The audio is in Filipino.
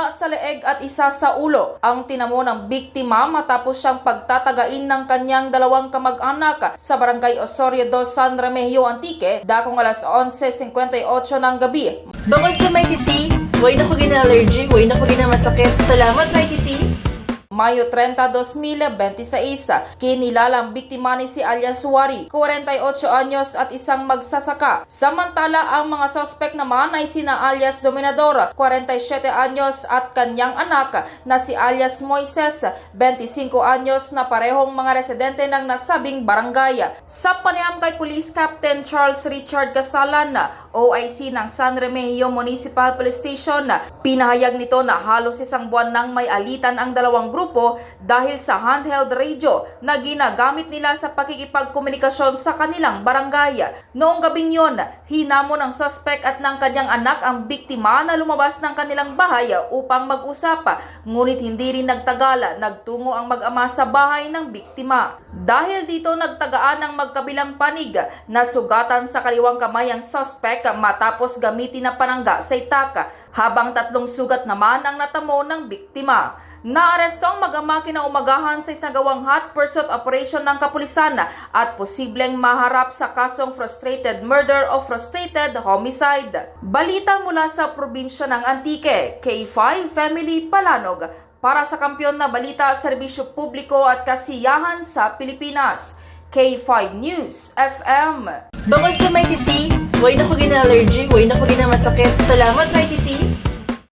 bala sa leeg at isa sa ulo ang tinamo ng biktima matapos siyang pagtatagain ng kanyang dalawang kamag-anak sa barangay Osorio 2, San Remigio, Antique, dakong alas 11:58 ng gabi. Bukod sa Mighty C, way na ko gina-allergy, way na ko gina-masakit. Salamat Mighty C! Mayo 30, 2026, kinilalang biktima ni si alias Wari, 48 anyos at isang magsasaka. Samantala, ang mga sospek naman ay sina alias Dominador, 47 anyos at kanyang anak na si alias Moises, 25 anyos na parehong mga residente ng nasabing barangay. Sa panayam kay Police Captain Charles Richard Casalan, OIC ng San Remigio Municipal Police Station, pinahayag nito na halos isang buwan nang may alitan ang dalawang grupo dahil sa handheld radio na ginagamit nila sa pakikipagkomunikasyon sa kanilang barangay. Noong gabing yon, hinamon ng suspect at ng kanyang anak ang biktima na lumabas ng kanilang bahay upang mag-usap, ngunit hindi rin nagtagal, nagtungo ang mag-ama sa bahay ng biktima. Dahil dito nagtagaan ng magkabilang panig, nasugatan sa kaliwang kamay ang suspect matapos gamitin na panangga sa itak, habang 3 sugat naman ang natamo ng biktima. Naaresto ang mag-ama kinaumagahan sa isinagawang hot pursuit operation ng kapulisan at posibleng maharap sa kasong frustrated murder o frustrated homicide. Balita mula sa probinsya ng Antique, K5 Family Palanog, para sa Kampiyon na Balita, Serbisyo Publiko at Kasiyahan sa Pilipinas. K5 News FM. Bukod sa Mighty C, way na ko gina-allergy, way na ko gina-masakit. Salamat Mighty C!